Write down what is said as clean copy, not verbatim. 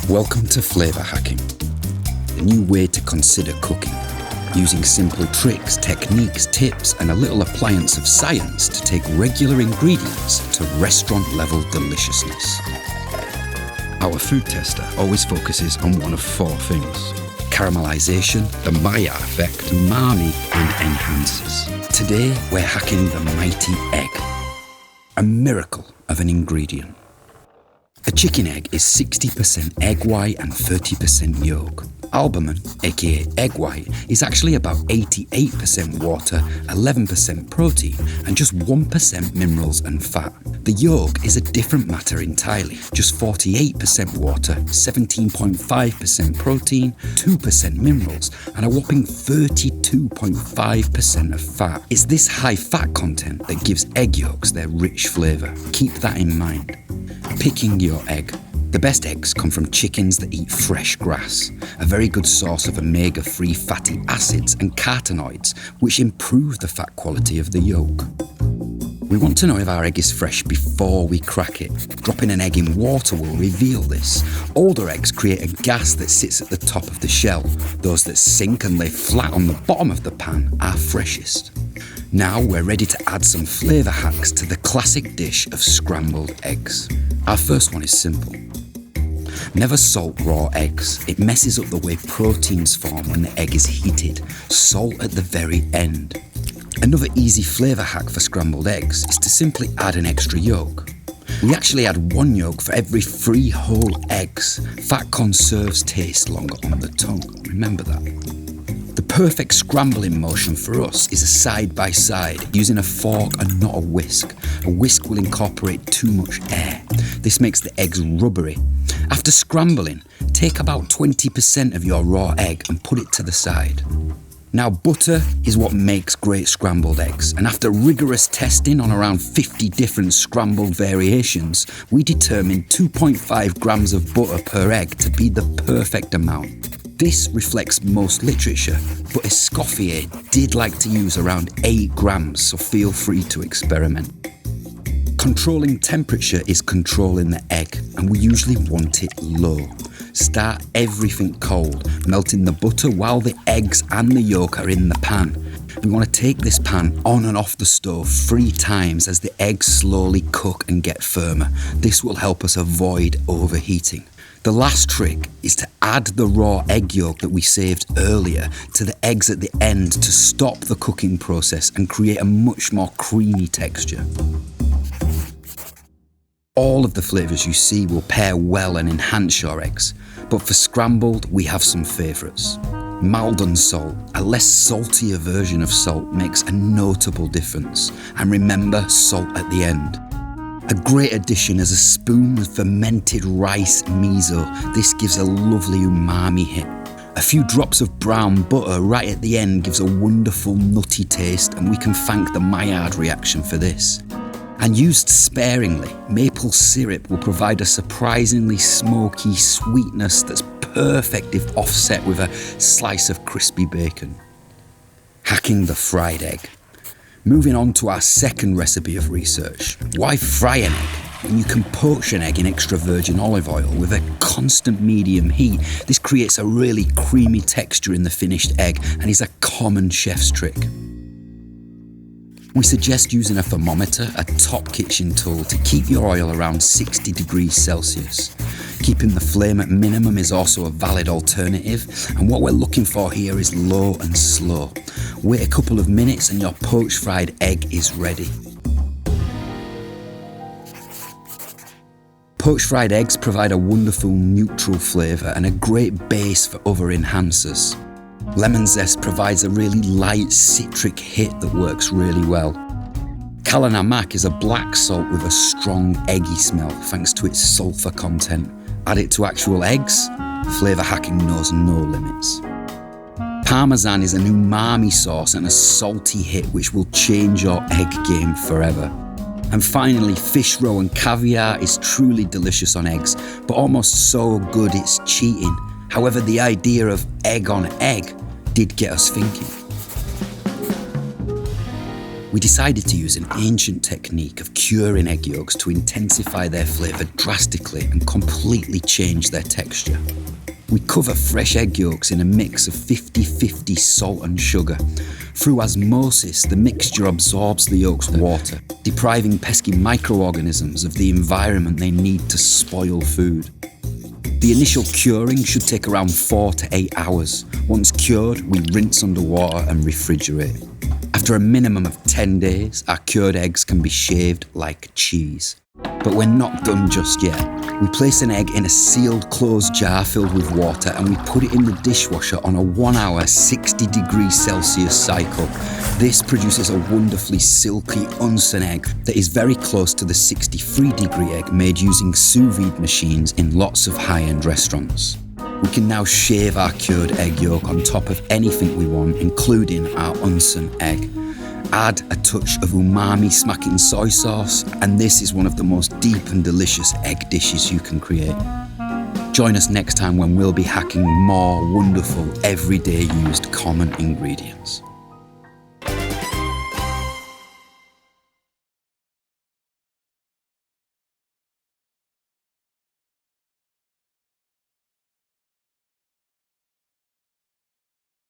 Welcome to Flavour Hacking, a new way to consider cooking, using simple tricks, techniques, tips and a little appliance of science to take regular ingredients to restaurant-level deliciousness. Our food tester always focuses on one of four things: caramelization, the Maillard effect, umami and enhancers. Today we're hacking the mighty egg, a miracle of an ingredient. A chicken egg is 60% egg white and 30% yolk. Albumin, aka egg white, is actually about 88% water, 11% protein, and just 1% minerals and fat. The yolk is a different matter entirely, just 48% water, 17.5% protein, 2% minerals, and a whopping 32.5% of fat. It's this high fat content that gives egg yolks their rich flavour. Keep that in mind. Picking your egg. The best eggs come from chickens that eat fresh grass, a very good source of omega-3 fatty acids and carotenoids, which improve the fat quality of the yolk. We want to know if our egg is fresh before we crack it. Dropping an egg in water will reveal this. Older eggs create a gas that sits at the top of the shell. Those that sink and lay flat on the bottom of the pan are freshest. Now we're ready to add some flavour hacks to the classic dish of scrambled eggs. Our first one is simple. Never salt raw eggs. It messes up the way proteins form when the egg is heated. Salt at the very end. Another easy flavour hack for scrambled eggs is to simply add an extra yolk. We actually add 1 yolk for every 3 whole eggs. Fat conserves taste longer on the tongue. Remember that. The perfect scrambling motion for us is a side-by-side, using a fork and not a whisk. A whisk will incorporate too much air. This makes the eggs rubbery. After scrambling, take about 20% of your raw egg and put it to the side. Now, butter is what makes great scrambled eggs, and after rigorous testing on around 50 different scrambled variations, we determined 2.5 grams of butter per egg to be the perfect amount. This reflects most literature, but Escoffier did like to use around 8 grams, so feel free to experiment. Controlling temperature is controlling the egg, and we usually want it low. Start everything cold, melting the butter while the eggs and the yolk are in the pan. We want to take this pan on and off the stove 3 times as the eggs slowly cook and get firmer. This will help us avoid overheating. The last trick is to add the raw egg yolk that we saved earlier to the eggs at the end to stop the cooking process and create a much more creamy texture. All of the flavours you see will pair well and enhance your eggs, but for scrambled we have some favourites. Maldon salt, a less saltier version of salt, makes a notable difference, and remember salt at the end. A great addition is a spoon of fermented rice miso. This gives a lovely umami hit. A few drops of brown butter right at the end gives a wonderful nutty taste, and we can thank the Maillard reaction for this. And used sparingly, maple syrup will provide a surprisingly smoky sweetness that's perfect if offset with a slice of crispy bacon. Hacking the fried egg. Moving on to our second recipe of research. Why fry an egg when you can poach an egg in extra virgin olive oil with a constant medium heat? This creates a really creamy texture in the finished egg and is a common chef's trick. We suggest using a thermometer, a top kitchen tool, to keep your oil around 60 degrees Celsius. Keeping the flame at minimum is also a valid alternative, and what we're looking for here is low and slow. Wait a couple of minutes and your poached fried egg is ready. Poached fried eggs provide a wonderful neutral flavour and a great base for other enhancers. Lemon zest provides a really light citric hit that works really well. Kala Namak is a black salt with a strong eggy smell thanks to its sulfur content. Add it to actual eggs, flavour hacking knows no limits. Parmesan is an umami sauce and a salty hit which will change your egg game forever. And finally, fish roe and caviar is truly delicious on eggs, but almost so good it's cheating. However, the idea of egg on egg did get us thinking. We decided to use an ancient technique of curing egg yolks to intensify their flavour drastically and completely change their texture. We cover fresh egg yolks in a mix of 50-50 salt and sugar. Through osmosis, the mixture absorbs the yolk's water, depriving pesky microorganisms of the environment they need to spoil food. The initial curing should take around 4 to 8 hours. Once cured, we rinse under water and refrigerate. After a minimum of 10 days, our cured eggs can be shaved like cheese. But we're not done just yet. We place an egg in a sealed closed jar filled with water and we put it in the dishwasher on a 1 hour 60 degrees Celsius cycle. This produces a wonderfully silky Unsen egg that is very close to the 63-degree egg made using sous vide machines in lots of high-end restaurants. We can now shave our cured egg yolk on top of anything we want, including our Unsen egg. Add a touch of umami smacking soy sauce, and this is one of the most deep and delicious egg dishes you can create. Join us next time when we'll be hacking more wonderful, everyday used common ingredients.